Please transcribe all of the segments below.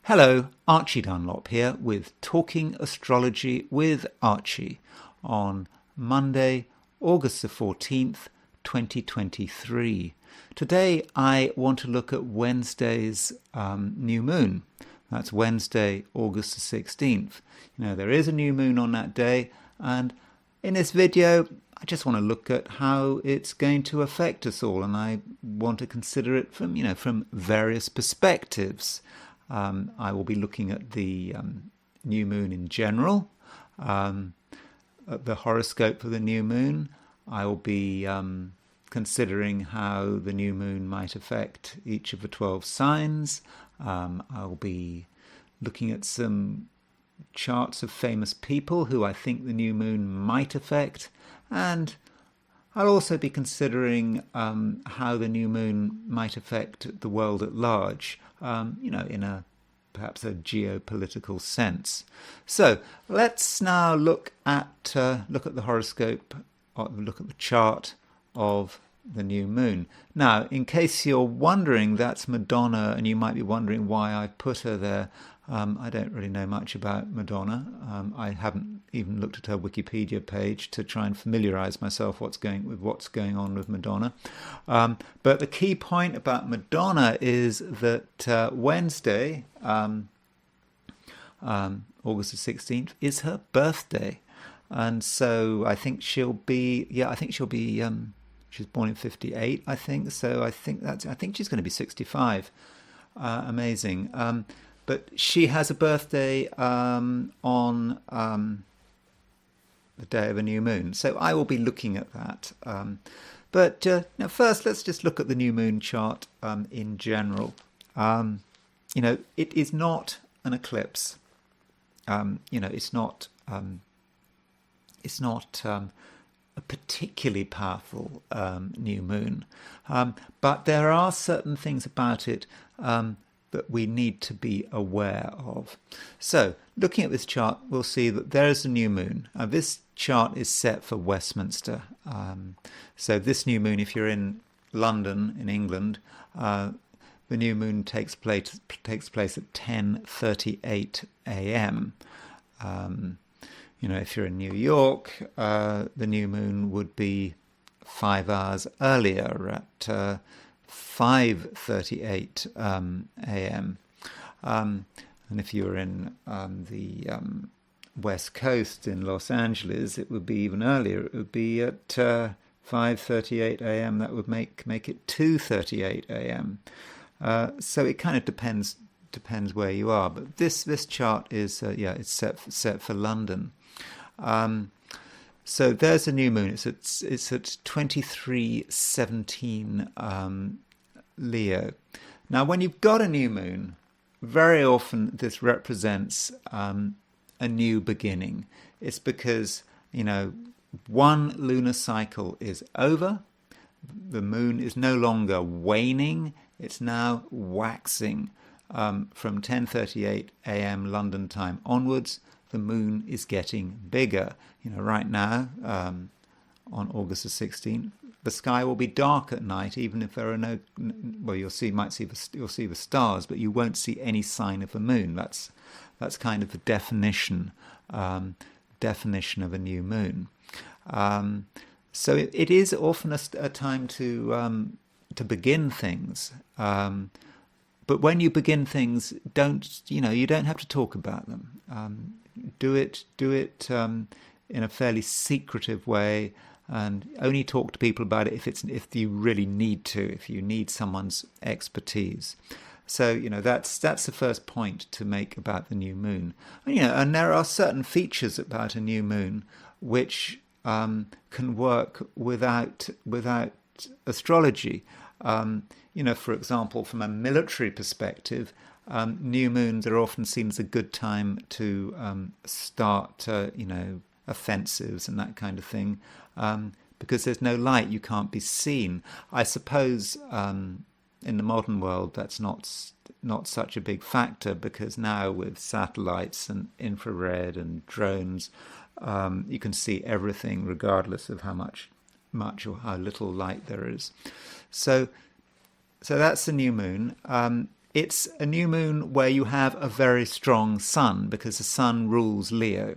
Hello, Archie Dunlop here with Talking Astrology with Archie on Monday, August the 14th, 2023. Today I want to look at Wednesday's new moon. That's Wednesday, August the 16th. There is a new moon on that day, and in this video I just want to look at how it's going to affect us all, and I want to consider it from various perspectives. I will be looking at the new moon in general, at the horoscope for the new moon. I will be considering how the new moon might affect each of the 12 signs. I'll be looking at some charts of famous people who I think the new moon might affect, and I'll also be considering how the new moon might affect the world at large, in perhaps a geopolitical sense. So let's now look at the horoscope, or look at the chart of the new moon. Now, in case you're wondering, that's Madonna, and you might be wondering why I put her there. I don't really know much about Madonna. I haven't even looked at her Wikipedia page to try and familiarize myself what's going on with Madonna. But the key point about Madonna is that Wednesday, August the 16th, is her birthday, and so I think she'll be. She's born in 58, I think. So I think she's going to be 65. Amazing. But she has a birthday on the day of a new moon. So I will be looking at that. But now first, let's just look at the new moon chart in general. It is not an eclipse. It's not a particularly powerful new moon. But there are certain things about it that we need to be aware of. So, looking at this chart, we'll see that there is a new moon. This chart is set for Westminster. So this new moon, if you're in London, in England, the new moon takes place at 10:38 a.m. If you're in New York, the new moon would be 5 hours earlier at 5:38 a.m. And if you're in the West Coast in Los Angeles, it would be even earlier. It would be at 5:38 a.m. That would make it 2:38 a.m. So it kind of depends where you are. But this chart is it's set for London. So there's a new moon. It's at 23:17 Leo. Now, when you've got a new moon, very often this represents a new beginning. It's because one lunar cycle is over. The moon is no longer waning; it's now waxing. From 10:38 a.m. London time onwards, the moon is getting bigger. Right now, on August the 16th, the sky will be dark at night, even if there are no. Well, you'll see the stars, but you won't see any sign of the moon. That's kind of the definition of a new moon. So it is often a time to begin things. But when you begin things, you don't have to talk about them. Do it in a fairly secretive way, and only talk to people about it if you really need to, if you need someone's expertise. So that's the first point to make about the new moon. And there are certain features about a new moon which can work without astrology. For example, from a military perspective, new moons are often seen as a good time to start, offensives and that kind of thing, because there's no light, you can't be seen. I suppose in the modern world that's not such a big factor, because now with satellites and infrared and drones, you can see everything regardless of how much or how little light there is. So that's the new moon. it's a new moon where you have a very strong sun, because the sun rules Leo.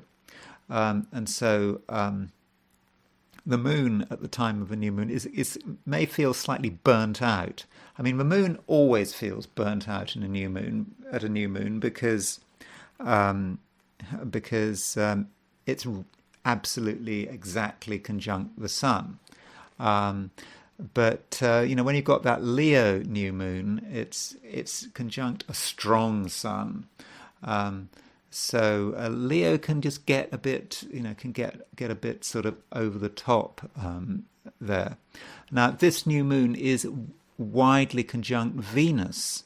And so the moon at the time of a new moon may feel slightly burnt out. I mean, the moon always feels burnt out in a new moon because it's absolutely exactly conjunct the sun. But when you've got that Leo new moon, it's conjunct a strong sun. So Leo can just get a bit, can get a bit sort of over the top there. Now, this new moon is widely conjunct Venus.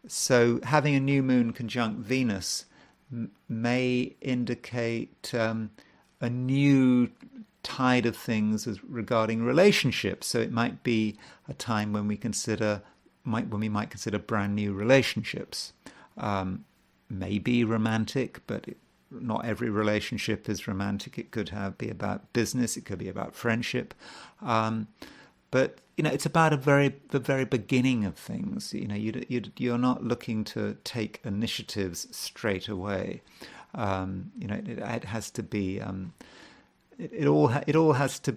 So having a new moon conjunct Venus may indicate a new tide of things regarding relationships. So it might be a time when we might consider brand new relationships. Maybe romantic, but not every relationship is romantic. It could be about business. It could be about friendship. But it's about the very beginning of things. You're not looking to take initiatives straight away. It has to be. It all has to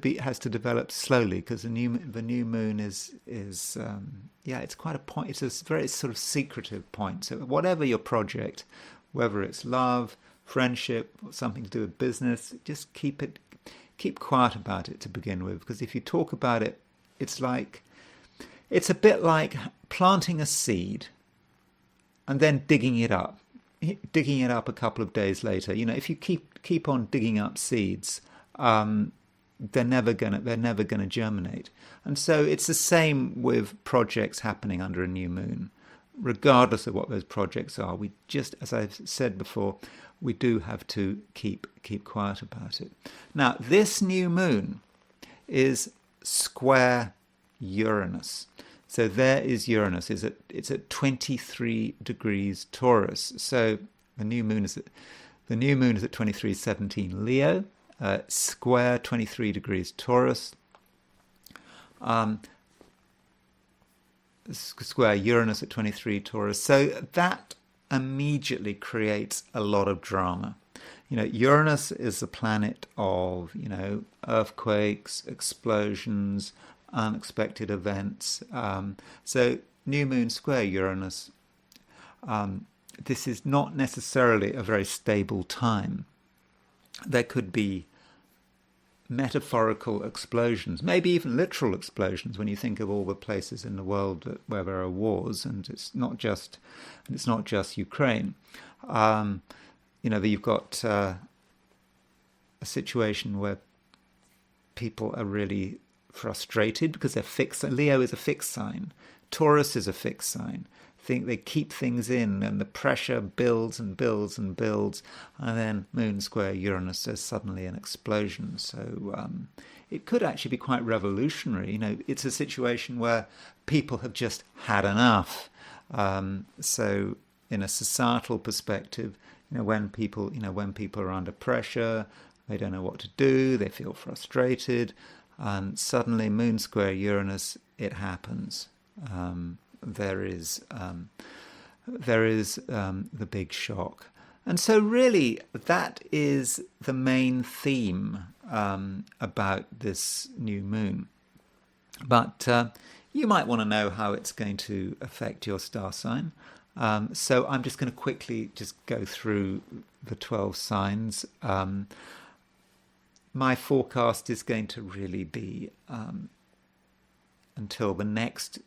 develop slowly, because the new moon is it's quite a point. It's a very sort of secretive point. So whatever your project, whether it's love, friendship, or something to do with business, just keep quiet about it to begin with, because if you talk about it, it's a bit like planting a seed and then digging it up a couple of days later. If you keep on digging up seeds, they're never gonna germinate. And so it's the same with projects happening under a new moon. Regardless of what those projects are, we just, as I've said before, we do have to keep quiet about it. Now, this new moon is square Uranus. So there is Uranus. It's at 23 degrees Taurus. So the new moon is at 23:17 Leo. Square 23 degrees Taurus. Square Uranus at 23 Taurus. So that immediately creates a lot of drama. Uranus is the planet of, earthquakes, explosions, unexpected events. So new moon square Uranus. This is not necessarily a very stable time. There could be metaphorical explosions, maybe even literal explosions, when you think of all the places in the world where there are wars, and it's not just Ukraine. You've got a situation where people are really frustrated because they're fixed. Leo is a fixed sign. Taurus is a fixed sign. They keep things in, and the pressure builds and builds and builds, and then moon square Uranus, there's suddenly an explosion. So it could actually be quite revolutionary. It's a situation where people have just had enough. So in a societal perspective, when people are under pressure, they don't know what to do, they feel frustrated, and suddenly moon square Uranus, it happens. There is the big shock. And so really that is the main theme about this new moon. But you might want to know how it's going to affect your star sign. So I'm just going to quickly just go through the 12 signs. My forecast is going to really be until the next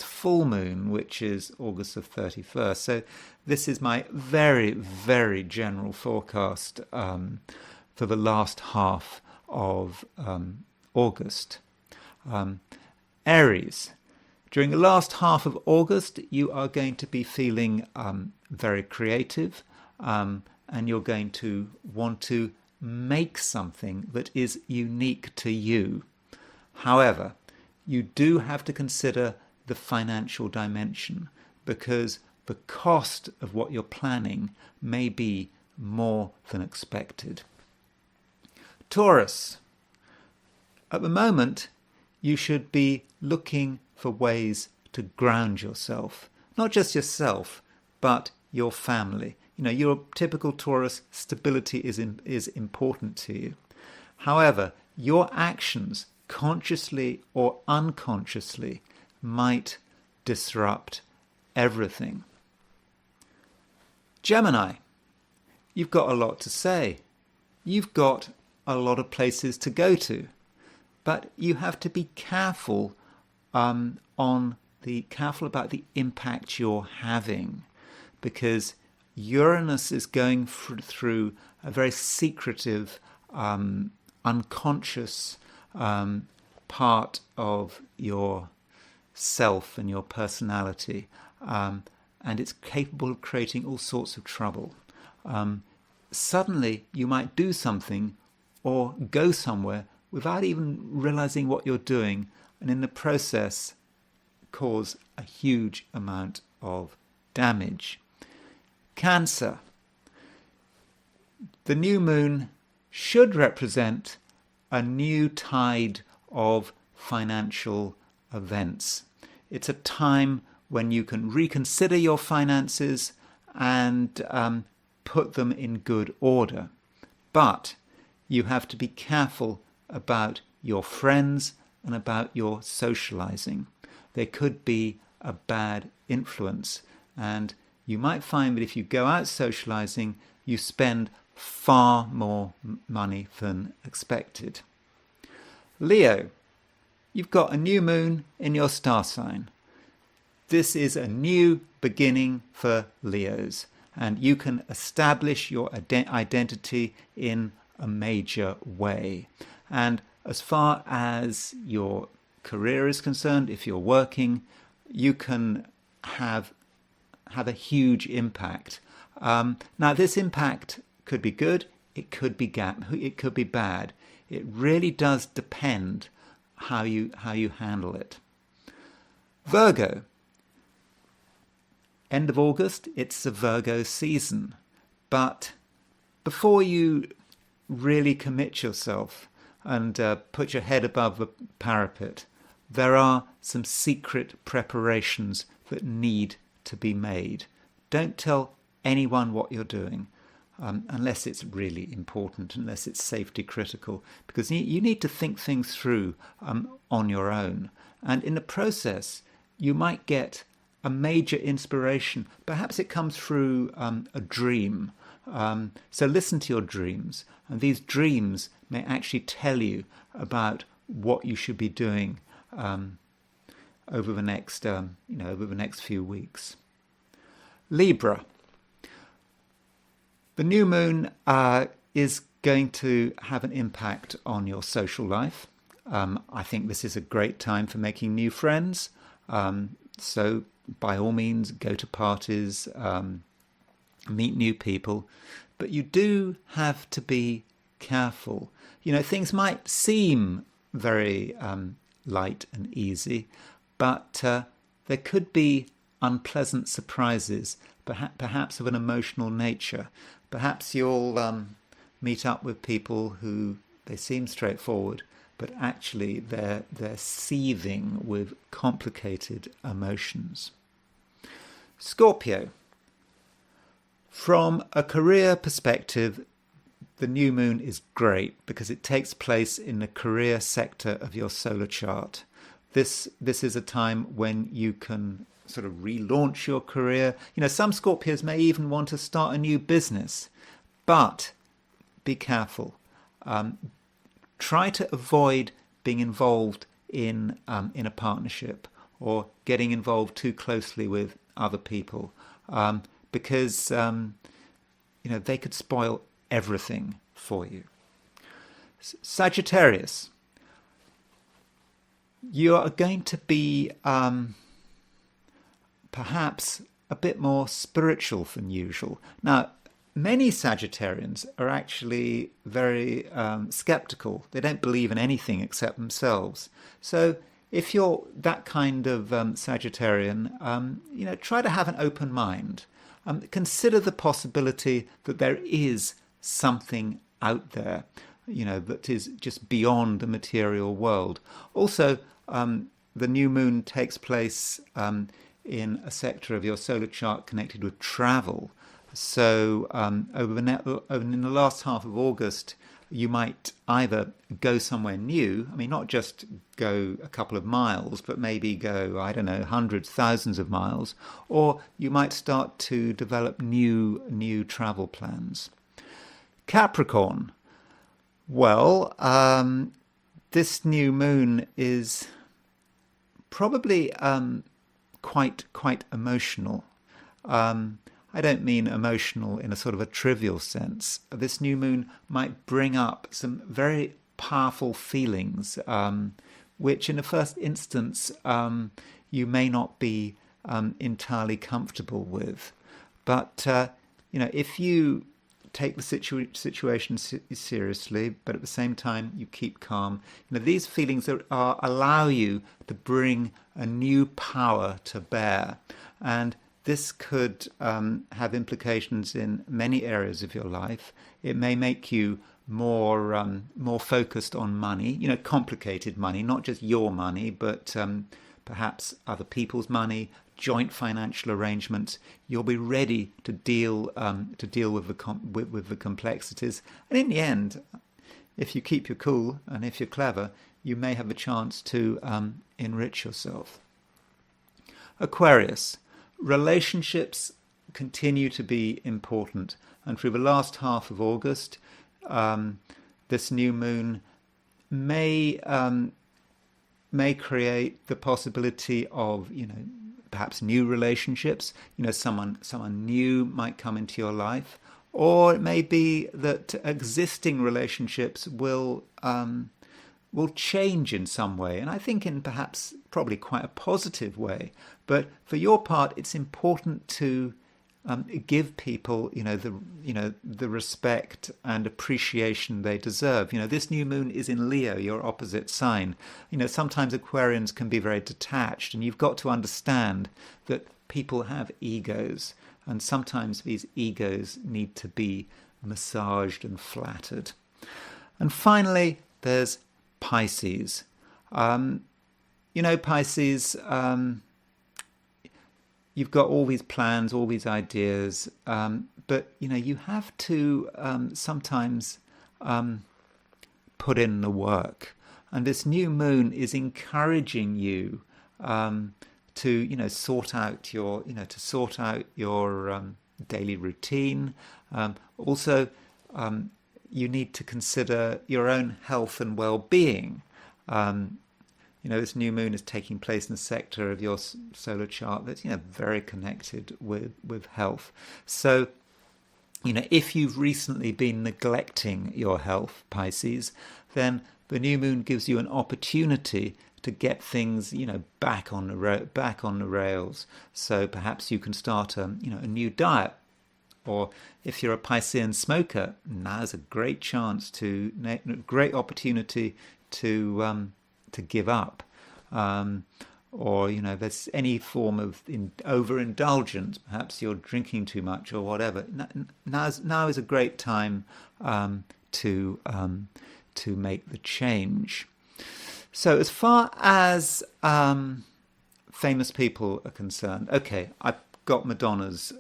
full moon, which is August the 31st. So this is my very, very general forecast for the last half of August. Aries. During the last half of August, you are going to be feeling very creative, and you're going to want to make something that is unique to you. However, you do have to consider the financial dimension, because the cost of what you're planning may be more than expected. Taurus. At the moment, you should be looking for ways to ground yourself. Not just yourself, but your family. Your typical Taurus, stability is important to you. However, your actions, consciously or unconsciously, might disrupt everything. Gemini, you've got a lot to say. You've got a lot of places to go to, but you have to be careful careful about the impact you're having, because Uranus is going through a very secretive, unconscious part of your self and your personality, and it's capable of creating all sorts of trouble. Suddenly you might do something or go somewhere without even realizing what you're doing, and in the process cause a huge amount of damage. Cancer. The new moon should represent a new tide of financial events. It's a time when you can reconsider your finances and put them in good order. But you have to be careful about your friends and about your socializing. There could be a bad influence, and you might find that if you go out socializing, you spend far more money than expected. Leo, you've got a new moon in your star sign. This is a new beginning for Leos, and you can establish your identity in a major way. And as far as your career is concerned, if you're working, you can have a huge impact. Now, this impact could be good, it could be bad. It really does depend how you handle it. Virgo. End of August, it's the Virgo season. But before you really commit yourself and put your head above the parapet, there are some secret preparations that need to be made. Don't tell anyone what you're doing unless it's really important, unless it's safety critical, because you need to think things through on your own. And in the process, you might get a major inspiration. Perhaps it comes through a dream. So listen to your dreams, and these dreams may actually tell you about what you should be doing over the next few weeks. Libra. The new moon is going to have an impact on your social life. I think this is a great time for making new friends. So by all means, go to parties, meet new people. But you do have to be careful. Things might seem very light and easy, but there could be unpleasant surprises, perhaps of an emotional nature. Perhaps you'll meet up with people who they seem straightforward, but actually they're seething with complicated emotions. Scorpio. From a career perspective, the new moon is great because it takes place in the career sector of your solar chart. This is a time when you can sort of relaunch your career. Some Scorpios may even want to start a new business, but be careful. Try to avoid being involved in a partnership or getting involved too closely with other people, because they could spoil everything for you. Sagittarius, you are going to be perhaps a bit more spiritual than usual. Now, many Sagittarians are actually very skeptical. They don't believe in anything except themselves. So if you're that kind of Sagittarian, try to have an open mind. Consider the possibility that there is something out there, that is just beyond the material world. Also, the new moon takes place in a sector of your solar chart connected with travel. So in the last half of August, you might either go somewhere new, I mean, not just go a couple of miles, but maybe go, I don't know, hundreds, thousands of miles, or you might start to develop new travel plans. Capricorn. Well, this new moon is probably quite emotional. I don't mean emotional in a sort of a trivial sense. This new moon might bring up some very powerful feelings, which in the first instance you may not be entirely comfortable with. But, if you take the situation seriously, but at the same time you keep calm, these feelings allow you to bring a new power to bear. And this could have implications in many areas of your life. It may make you more focused on money, complicated money, not just your money, but perhaps other people's money, joint financial arrangements. You'll be ready to deal with the complexities. And in the end, if you keep your cool and if you're clever, you may have a chance to enrich yourself. Aquarius. Relationships continue to be important, and through the last half of August, this new moon may create the possibility of perhaps new relationships. Someone new might come into your life, or it may be that existing relationships will change in some way, and I think in probably quite a positive way. But for your part, it's important to give people, the respect and appreciation they deserve. This new moon is in Leo, your opposite sign. Sometimes Aquarians can be very detached, and you've got to understand that people have egos, and sometimes these egos need to be massaged and flattered. And finally, there's Pisces. Pisces, you've got all these plans, all these ideas, but you have to sometimes put in the work. And this new moon is encouraging you to sort out your daily routine. Also, you need to consider your own health and well-being. This new moon is taking place in a sector of your solar chart that's very connected with health. So, if you've recently been neglecting your health, Pisces, then the new moon gives you an opportunity to get things, back on the rails. So perhaps you can start a new diet. Or if you're a Piscean smoker, now's a great opportunity to give up. Or there's any form of overindulgence. Perhaps you're drinking too much or whatever. Now is a great time to make the change. So as far as famous people are concerned, okay, I've got Madonna's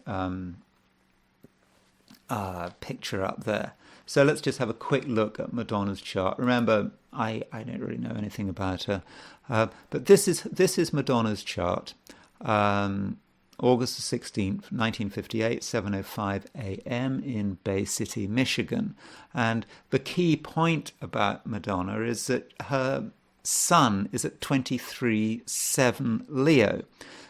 picture up there. So let's just have a quick look at Madonna's chart. Remember, I don't really know anything about her, but this is Madonna's chart. August the 16th, 1958, 7:05 a.m. in Bay City, Michigan. And the key point about Madonna is that her sun is at 23/7 Leo.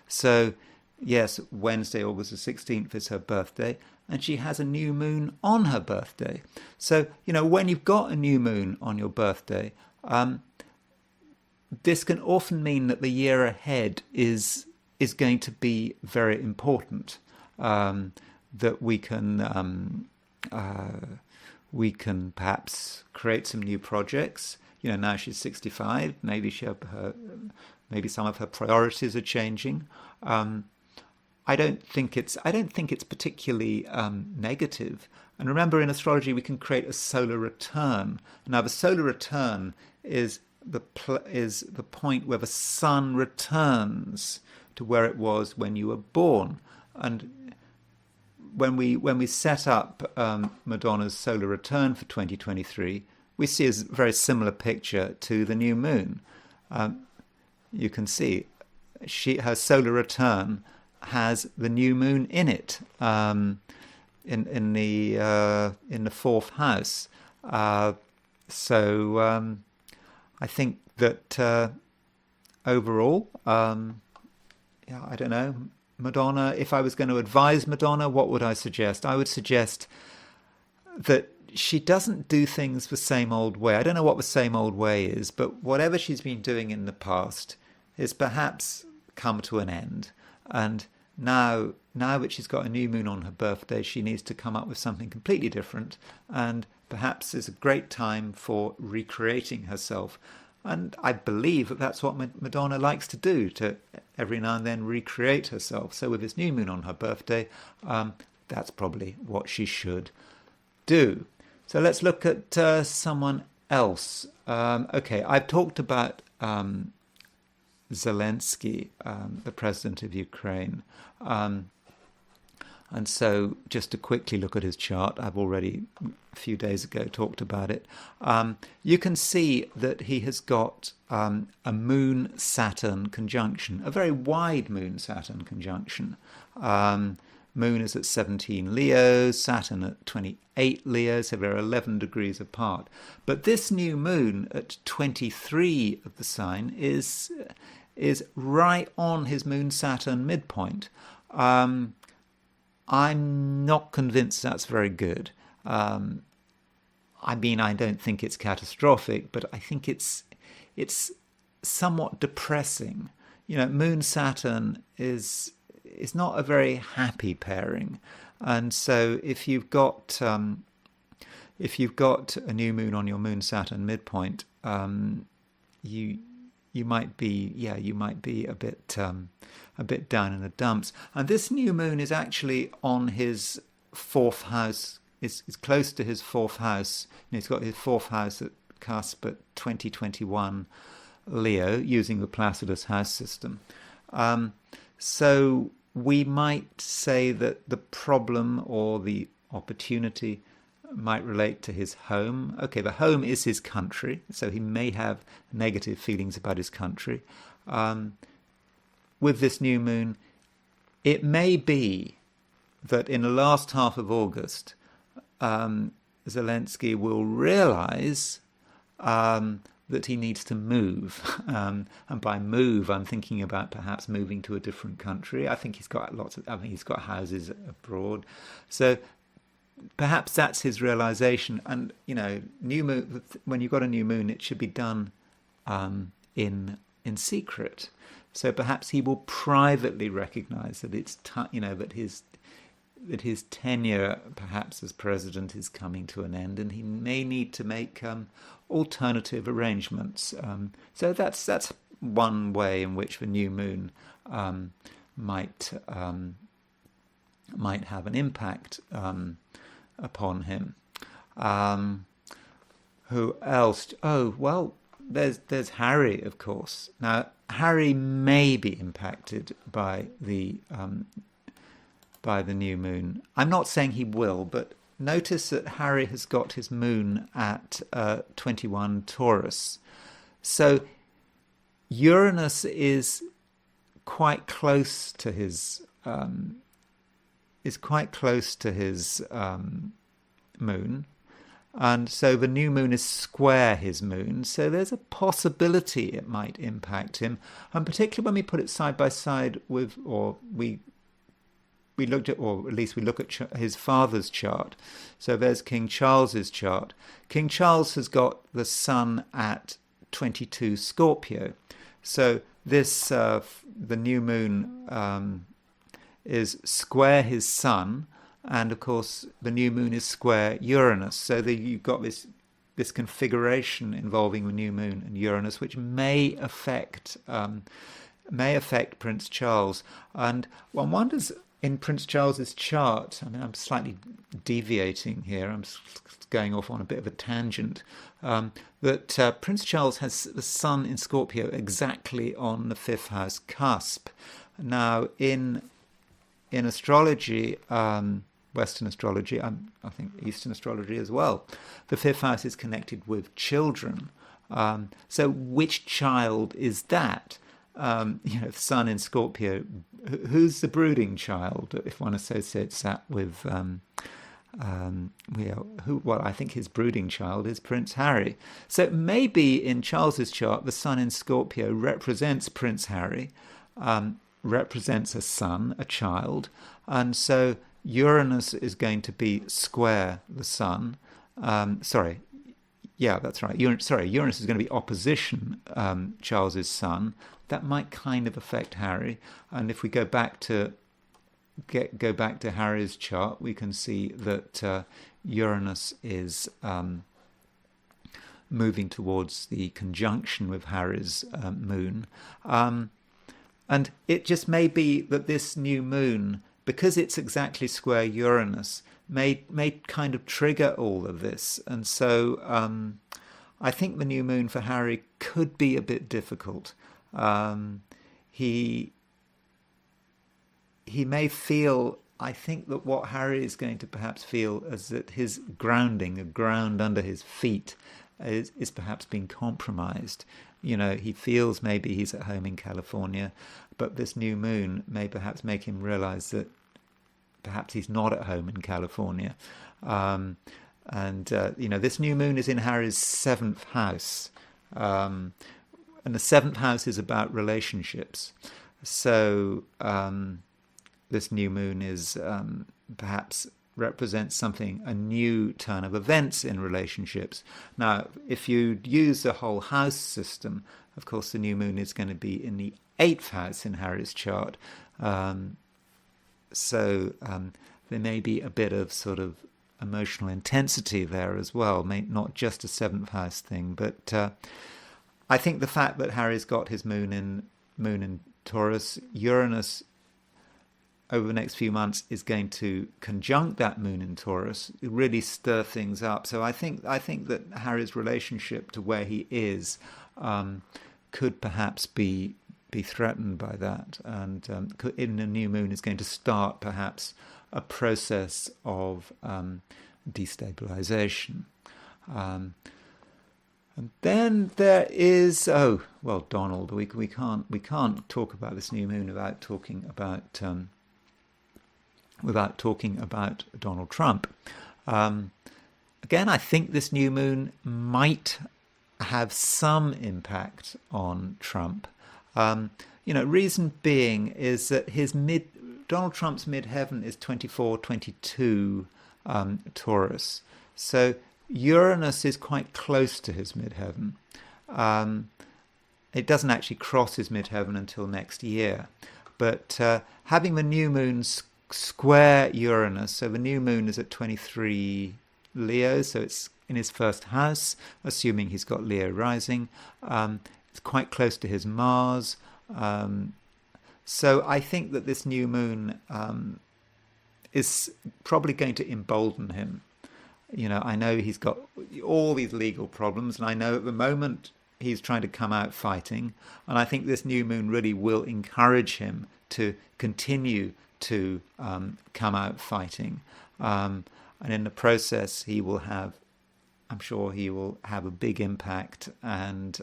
So, yes, Wednesday, August the 16th is her birthday, and she has a new moon on her birthday. So, when you've got a new moon on your birthday, this can often mean that the year ahead is going to be very important. That we can perhaps create some new projects. Now she's 65. Maybe maybe some of her priorities are changing. I don't think it's particularly negative. And remember, in astrology, we can create a solar return. Now, the solar return is is the point where the sun returns to where it was when you were born. And when we set up Madonna's solar return for 2023, we see a very similar picture to the new moon. You can see her solar return has the new moon in it, in the fourth house. So I think that overall, yeah, I don't know, Madonna, if I was going to advise Madonna, what would I suggest? I would suggest that she doesn't do things the same old way. I don't know what the same old way is, but whatever she's been doing in the past is perhaps come to an end. And now that she's got a new moon on her birthday, she needs to come up with something completely different. And perhaps it's a great time for recreating herself. And I believe that that's what Madonna likes to do, to every now and then recreate herself. So with this new moon on her birthday, that's probably what she should do. So let's look at someone else. Okay, I've talked about Zelensky, the president of Ukraine. And so just to quickly look at his chart, I've already a few days ago talked about it. You can see that he has got a Moon-Saturn conjunction, a very wide Moon-Saturn conjunction. Moon is at 17 Leo, Saturn at 28 Leo, so they're 11 degrees apart. But this new moon at 23 of the sign is right on his Moon-Saturn midpoint. I'm not convinced that's very good. I mean, I don't think it's catastrophic, but I think it's somewhat depressing. You know, Moon-Saturn is not a very happy pairing, and so if you've got a new moon on your Moon-Saturn midpoint, you might be a bit down in the dumps. And this new moon is actually on his fourth house. It's close to his fourth house. And he's got his fourth house at cusp at 2021 Leo, using the Placidus house system. So we might say that the problem or the opportunity might relate to his home. Okay, the home is his country, so he may have negative feelings about his country. With this new moon, it may be that in the last half of August, Zelensky will realize that he needs to move. And by move, I'm thinking about perhaps moving to a different country. I think he's got houses abroad. So perhaps that's his realization. And, you know, new moon, when you've got a new moon, it should be done in secret. So perhaps he will privately recognize that that his tenure, perhaps as president, is coming to an end, and he may need to make alternative arrangements. So that's one way in which the new moon might have an impact upon him. Who else? Oh, well, there's Harry, of course. Now, Harry may be impacted by the new moon. I'm not saying he will, but notice that Harry has got his moon at 21 Taurus. So Uranus is quite close to his moon. And so the new moon is square his moon. So there's a possibility it might impact him. And particularly when we put it side by side with, or we looked at, or at least we look at his father's chart. So there's King Charles's chart. King Charles has got the sun at 22 Scorpio. So this, the new moon is square his sun. And of course, the new moon is square Uranus. So you've got this configuration involving the new moon and Uranus, which may affect Prince Charles. And one wonders in Prince Charles's chart, I mean, I'm slightly deviating here. I'm going off on a bit of a tangent. That Prince Charles has the Sun in Scorpio exactly on the fifth house cusp. Now, in astrology, Western astrology, I think Eastern astrology as well, the fifth house is connected with children. So which child is that? Sun in Scorpio, who's the brooding child, if one associates that with, well, I think his brooding child is Prince Harry. So maybe in Charles's chart, the Sun in Scorpio represents Prince Harry, represents a son, a child, and so Uranus is going to be square the Sun. Yeah, that's right. Uranus is going to be opposition Charles's Sun. That might kind of affect Harry. And if we go back to Harry's chart, we can see that Uranus is moving towards the conjunction with Harry's moon. And it just may be that this new moon, because it's exactly square Uranus, may kind of trigger all of this. And so I think the new moon for Harry could be a bit difficult. He may feel, I think that what Harry is going to perhaps feel is that his grounding, the ground under his feet, is perhaps being compromised. He feels maybe he's at home in California, but this new moon may perhaps make him realize that perhaps he's not at home in California. This new moon is in Harry's seventh house. And the seventh house is about relationships. So this new moon is perhaps represents something, a new turn of events in relationships. Now, if you use the whole house system, of course, the new moon is going to be in the eighth house in Harry's chart. So there may be a bit of sort of emotional intensity there as well, not just a seventh house thing. But I think the fact that Harry's got his moon in Taurus, Uranus over the next few months is going to conjunct that moon in Taurus, really stir things up. So I think that Harry's relationship to where he is could perhaps be threatened by that, and in the new moon is going to start perhaps a process of destabilization. And then there is Donald. We can't talk about this new moon without talking about Donald Trump. Again, I think this new moon might have some impact on Trump. Reason being is that Donald Trump's midheaven is 24-22 Taurus. So Uranus is quite close to his midheaven. It doesn't actually cross his midheaven until next year. But having the new moon square Uranus, so the new moon is at 23 Leo, so it's in his first house, assuming he's got Leo rising. It's quite close to his Mars. So I think that this new moon is probably going to embolden him. I know he's got all these legal problems, and I know at the moment he's trying to come out fighting. And I think this new moon really will encourage him to continue to come out fighting. And in the process, I'm sure he will have a big impact. And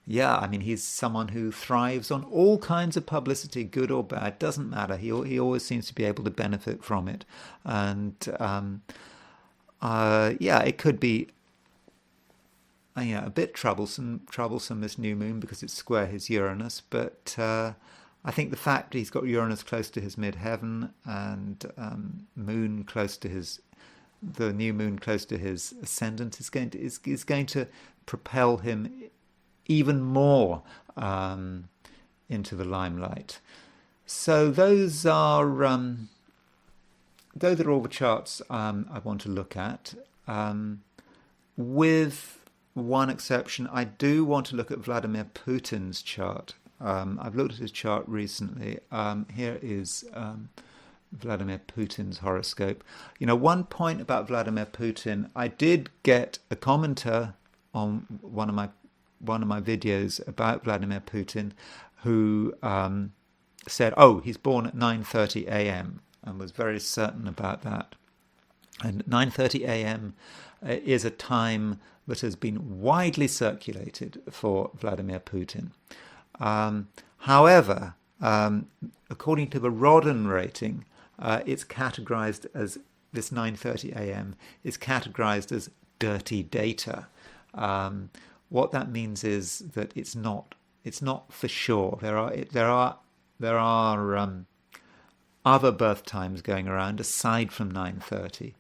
he's someone who thrives on all kinds of publicity, good or bad, doesn't matter. He always seems to be able to benefit from it. And it could be a bit troublesome this new moon because it's square his Uranus, but I think the fact he's got Uranus close to his midheaven and moon close to the new moon close to his ascendant is going to propel him even more into the limelight. So those are all the charts I want to look at. With one exception, I do want to look at Vladimir Putin's chart. I've looked at his chart recently. Here is Vladimir Putin's horoscope. One point about Vladimir Putin, I did get a commenter on one of my videos about Vladimir Putin who said, "Oh, he's born at 9:30 a.m." and was very certain about that. And 9:30 a.m. is a time that has been widely circulated for Vladimir Putin. However, according to the Rodden rating, it's categorized as this 9:30 a.m. is categorized as dirty data. What that means is that it's not for sure. There are other birth times going around aside from 9:30.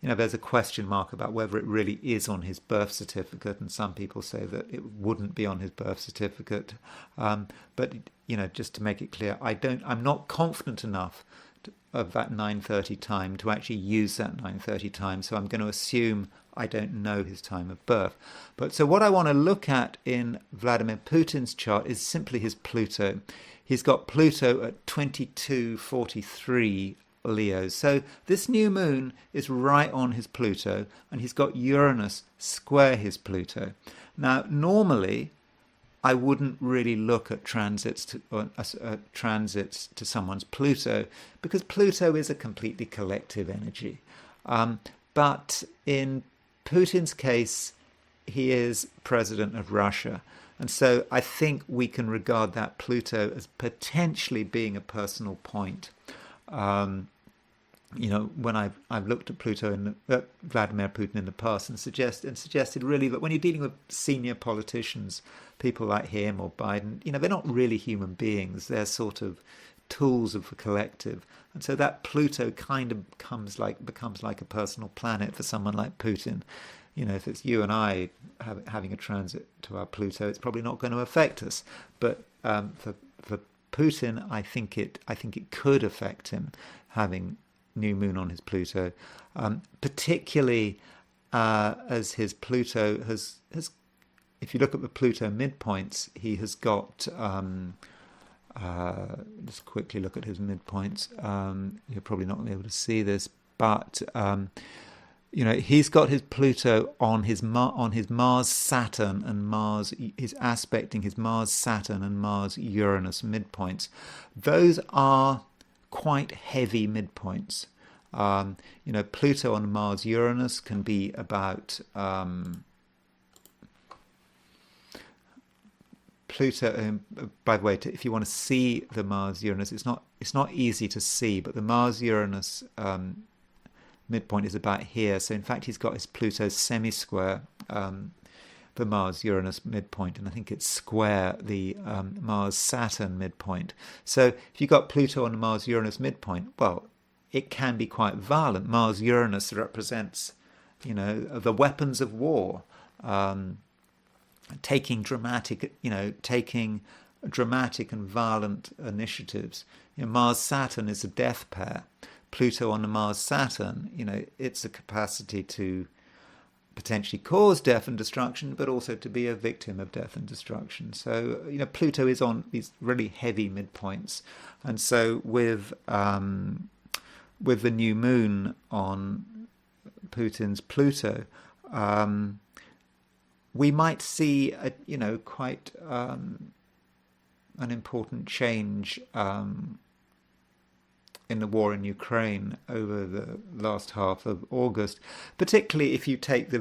There's a question mark about whether it really is on his birth certificate, and some people say that it wouldn't be on his birth certificate. But just to make it clear, I'm not confident enough of that 9:30 time to actually use that 9:30 time. So I'm going to assume I don't know his time of birth. But so what I want to look at in Vladimir Putin's chart is simply his Pluto. He's got Pluto at 2243 Leo. So this new moon is right on his Pluto, and he's got Uranus square his Pluto. Now, normally, I wouldn't really look at transits to someone's Pluto, because Pluto is a completely collective energy. But in Putin's case, he is president of Russia. And so I think we can regard that Pluto as potentially being a personal point. When I've looked at Vladimir Putin in the past and suggested really that when you're dealing with senior politicians, people like him or Biden, they're not really human beings. They're sort of tools of the collective. And so that Pluto kind of becomes like a personal planet for someone like Putin. If it's you and I having a transit to our Pluto, it's probably not going to affect us. But for Putin, I think it could affect him having new moon on his Pluto, particularly as his Pluto has. If you look at the Pluto midpoints, he has got. Just quickly look at his midpoints. You're probably not going to be able to see this, but. He's got his Pluto on his Mars Saturn and Mars. He's aspecting his Mars Saturn and Mars Uranus midpoints. Those are quite heavy midpoints. Pluto on Mars Uranus can be about Pluto. By the way, if you want to see the Mars Uranus, it's not easy to see, but the Mars Uranus midpoint is about here. So in fact, he's got his Pluto semi-square, the Mars-Uranus midpoint, and I think it's square the Mars-Saturn midpoint. So if you've got Pluto on the Mars-Uranus midpoint, well, it can be quite violent. Mars-Uranus represents, the weapons of war, taking dramatic and violent initiatives. Mars-Saturn is a death pair. Pluto on the Mars-Saturn, it's a capacity to potentially cause death and destruction, but also to be a victim of death and destruction. So, Pluto is on these really heavy midpoints. And so with the new moon on Putin's Pluto, we might see quite an important change in the war in Ukraine over the last half of August, particularly if you take the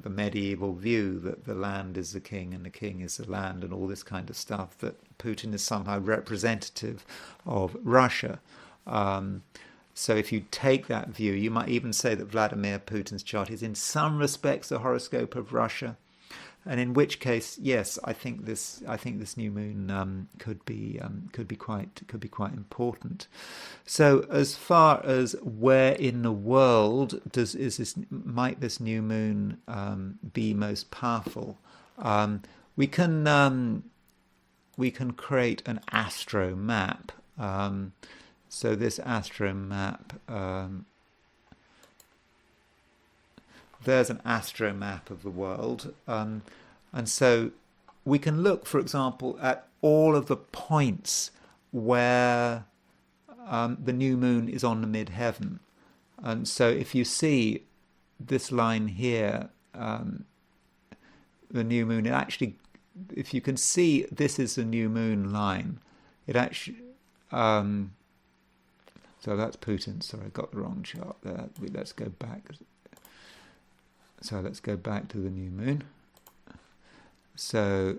medieval view that the land is the king and the king is the land and all this kind of stuff, that Putin is somehow representative of Russia. So if you take that view, you might even say that Vladimir Putin's chart is in some respects a horoscope of Russia. And in which case, yes, I think this new moon could be quite important. So, as far as where in the world might this new moon be most powerful, we can create an astro map. So this astro map. There's an astro map of the world, and so we can look, for example, at all of the points where the new moon is on the midheaven. And so if you see this line here, the new moon, it actually, if you can see this is the new moon line, it actually, so that's Putin. Sorry, I got the wrong chart there. Let's go back. So let's go back to the new moon. So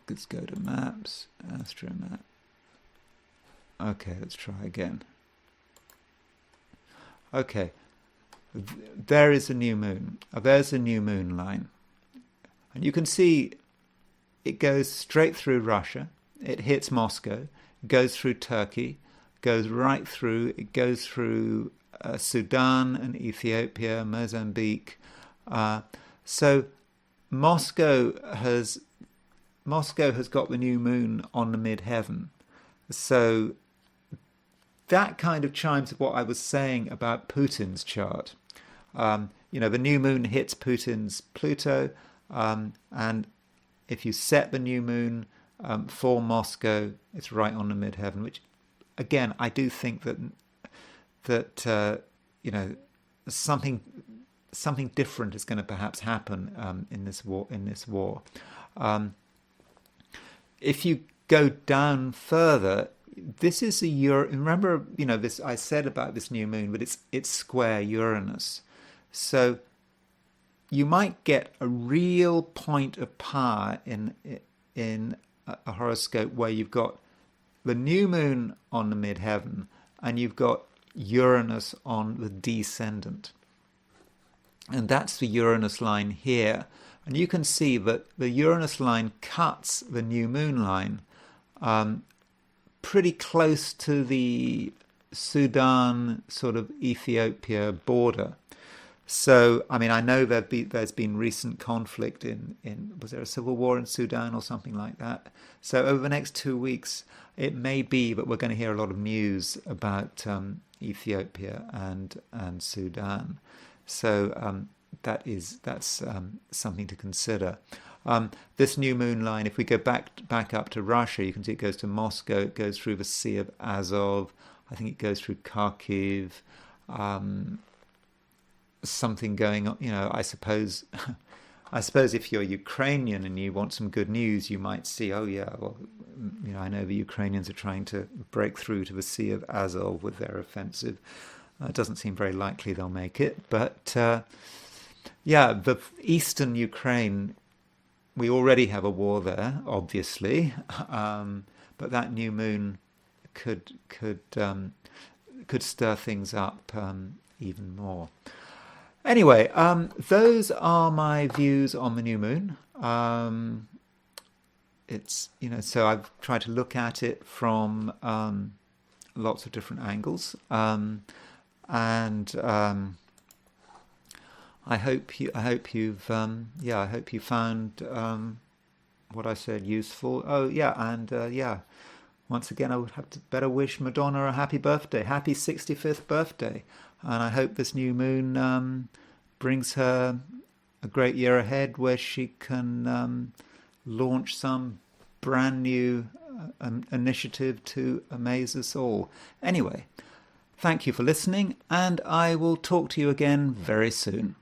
let's go to maps, astromap. Okay, let's try again. Okay, there is a new moon. There's a new moon line. And you can see it goes straight through Russia. It hits Moscow, goes through Turkey, goes right through. It goes through Sudan and Ethiopia, Mozambique. So Moscow has got the new moon on the midheaven. So that kind of chimes with what I was saying about Putin's chart. The new moon hits Putin's Pluto, and if you set the new moon for Moscow, it's right on the midheaven. Which, again, I do think that something different is going to perhaps happen in this war. If you go down further, this is remember, this I said about this new moon, but it's square Uranus. So you might get a real point of power in a horoscope where you've got the new moon on the midheaven and you've got Uranus on the descendant. And that's the Uranus line here. And you can see that the Uranus line cuts the new moon line pretty close to the Sudan, sort of Ethiopia border. So, I mean, I know there's been recent conflict in was there a civil war in Sudan or something like that? So over the next 2 weeks, it may be that we're going to hear a lot of news about Ethiopia and Sudan. So that's something to consider. This new moon line, if we go back up to Russia, you can see it goes to Moscow, it goes through the Sea of Azov, I think it goes through Kharkiv, something going on, I suppose if you're Ukrainian and you want some good news, you might see, I know the Ukrainians are trying to break through to the Sea of Azov with their offensive. It doesn't seem very likely they'll make it, but the eastern Ukraine, we already have a war there, obviously, but that new moon could stir things up even more. Anyway, those are my views on the new moon. It's so I've tried to look at it from lots of different angles, and I hope you found what I said useful. Oh yeah, and once again, I would have to better wish Madonna a happy birthday, happy 65th birthday, and I hope this new moon brings her a great year ahead, where she can launch some brand new initiative to amaze us all. Anyway, thank you for listening, and I will talk to you again very soon.